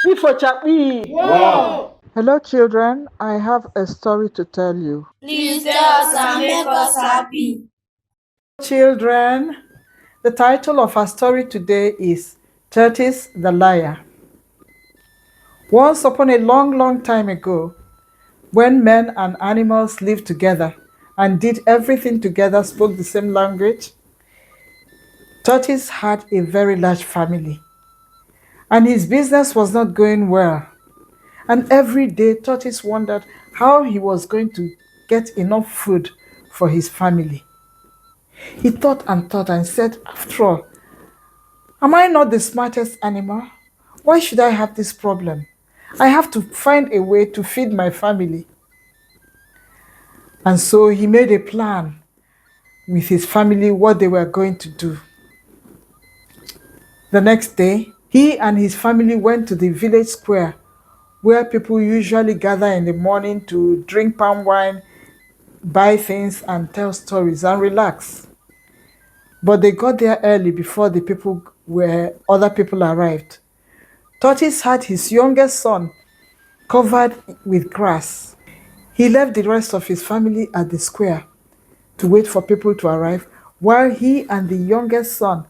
Wow! Hello, children. I have a story to tell you. Please tell us and make us happy. Children, the title of our story today is Tortoise the Liar. Once upon a long, long time ago, when men and animals lived together and did everything together, spoke the same language, Tortoise had a very large family. And his business was not going well. And every day, Tortoise wondered how he was going to get enough food for his family. He thought and said, after all, am I not the smartest animal? Why should I have this problem? I have to find a way to feed my family. And so he made a plan with his family what they were going to do. The next day, he and his family went to the village square where people usually gather in the morning to drink palm wine, buy things, and tell stories and relax. But they got there early before other people arrived. Tortoise had his youngest son covered with grass. He left the rest of his family at the square to wait for people to arrive, while he and the youngest son,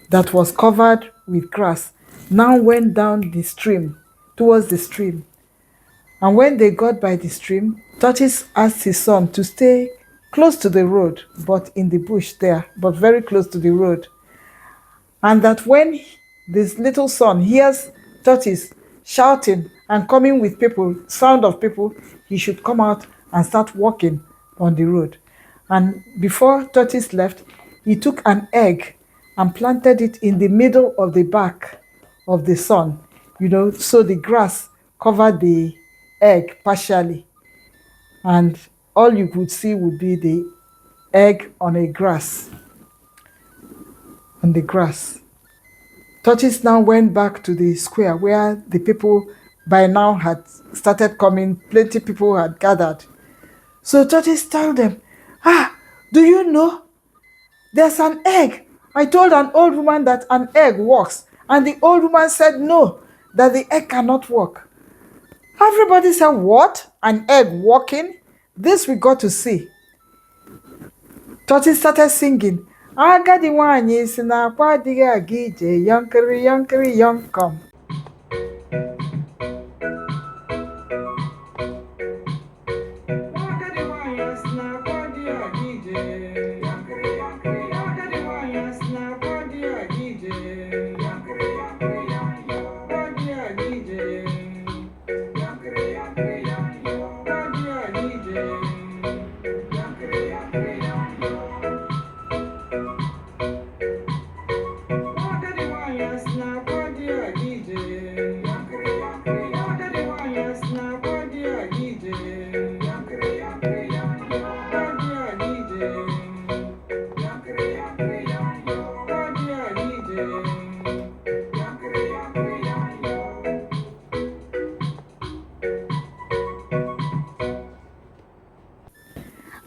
that was covered with grass, now went down the stream, towards the stream. And when they got by the stream, Tortoise asked his son to stay close to the road, but in the bush there, but very close to the road. And that when this little son hears Tortoise shouting and coming with people, sound of people, he should come out and start walking on the road. And before Tortoise left, he took an egg and planted it in the middle of the back of the son, so the grass covered the egg partially. And all you could see would be the egg on the grass. Tortoise now went back to the square where the people by now had started coming, plenty people had gathered. So Tortoise told them, do you know? There's an egg. I told an old woman that an egg works, and the old woman said no, that the egg cannot work. Everybody said, what? An egg working? This we got to see. Tortoise started singing, agadi nwaanyị si na akwa adịghị aga ije yonkiri yonkiri yonkom.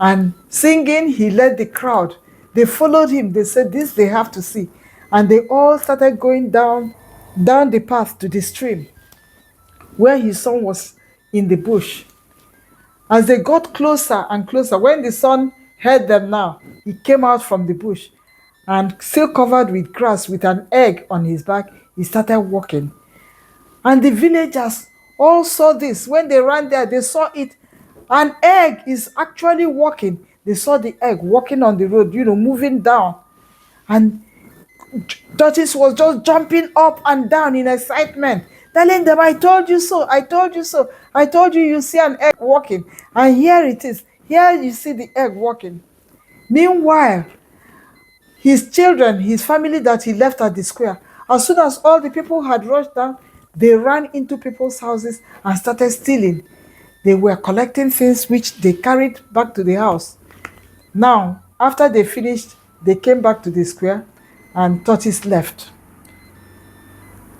And singing, he led the crowd. They followed him. They said, this they have to see. And they all started going down the path to the stream where his son was in the bush. As they got closer and closer, when the son heard them now, he came out from the bush and still covered with grass with an egg on his back, he started walking. And the villagers all saw this. When they ran there, they saw it. An egg is actually walking. They saw the egg walking on the road, moving down. And Tortoise was just jumping up and down in excitement, telling them, I told you so, I told you so. I told you you see an egg walking. And here it is. Here you see the egg walking. Meanwhile, his children, his family that he left at the square, as soon as all the people had rushed down, they ran into people's houses and started stealing. They were collecting things which they carried back to the house. Now, after they finished, they came back to the square and Tortoise left.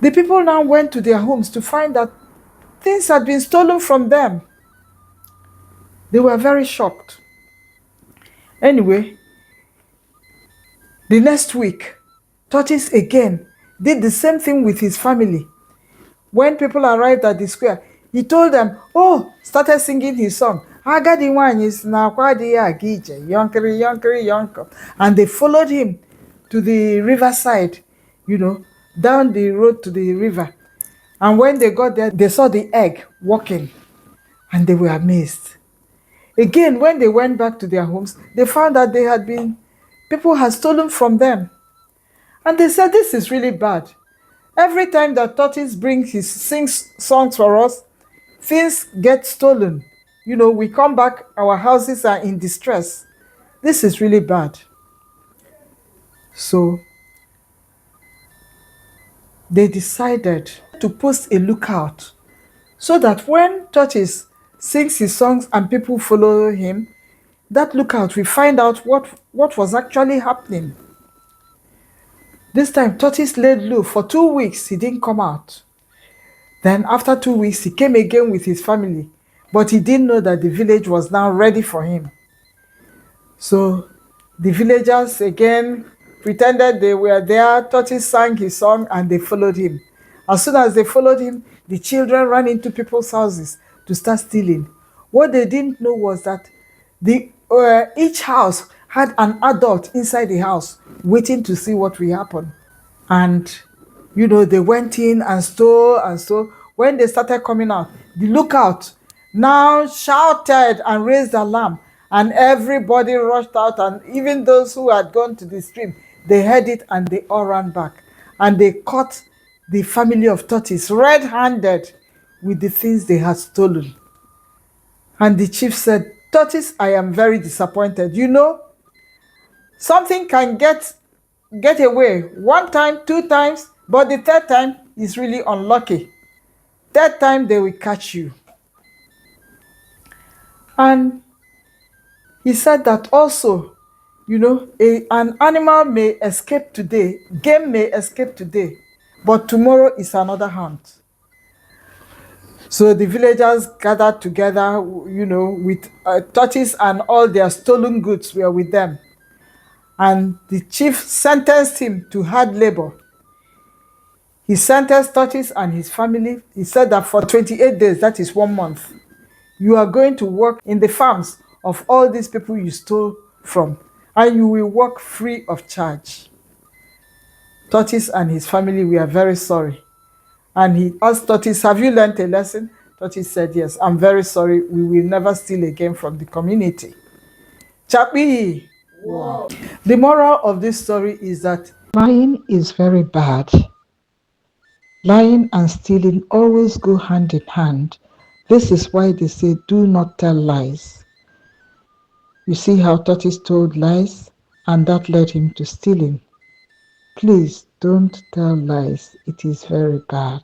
The people now went to their homes to find that things had been stolen from them. They were very shocked. Anyway, the next week, Tortoise again did the same thing with his family. When people arrived at the square, he told them, oh, started singing his song. Agadi nwanyi si n'akwa adịghị aga ije, yonkiri, yonkiri, yonko. And they followed him to the riverside, down the road to the river. And when they got there, they saw the egg walking, and they were amazed. Again, when they went back to their homes, they found that people had stolen from them. And they said, this is really bad. Every time that Tortoise sings songs for us, things get stolen. We come back, our houses are in distress. This is really bad. So they decided to post a lookout so that when Tortoise sings his songs and people follow him, that lookout will find out what was actually happening. This time, Tortoise laid low for 2 weeks. He didn't come out. Then after 2 weeks, he came again with his family, but he didn't know that the village was now ready for him. So the villagers again pretended they were there. Tortoise sang his song and they followed him. As soon as they followed him, the children ran into people's houses to start stealing. What they didn't know was that each house had an adult inside the house waiting to see what will happen. And they went in and stole and stole. When they started coming out, the lookout now shouted and raised alarm, and everybody rushed out, and even those who had gone to the stream, they heard it and they all ran back. And they caught the family of Tortoise red-handed with the things they had stolen. And the chief said, Tortoise, I am very disappointed. Something can get away 1 time, 2 times, but the 3rd time is really unlucky. 3rd time they will catch you. And he said that also, an animal may escape today, game may escape today, but tomorrow is another hunt. So the villagers gathered together, with Tortoise, and all their stolen goods were with them. And the chief sentenced him to hard labor. He sentenced Tortoise and his family. He said that for 28 days, that is 1 month, you are going to work in the farms of all these people you stole from, and you will work free of charge. Tortoise and his family were very sorry. And he asked Tortoise, have you learned a lesson? Tortoise said, yes, I'm very sorry. We will never steal again from the community. Chapi! Wow. The moral of this story is that lying is very bad. Lying and stealing always go hand in hand. This is why they say, do not tell lies. You see how Tortoise told lies, and that led him to stealing. Please don't tell lies. It is very bad.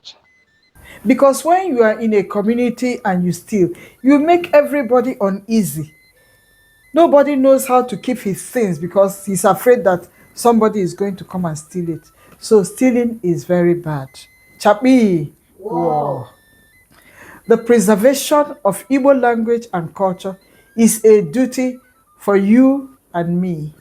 Because when you are in a community and you steal, you make everybody uneasy. Nobody knows how to keep his things because he's afraid that somebody is going to come and steal it. So stealing is very bad. Chapi! Wow. The preservation of Igbo language and culture is a duty for you and me.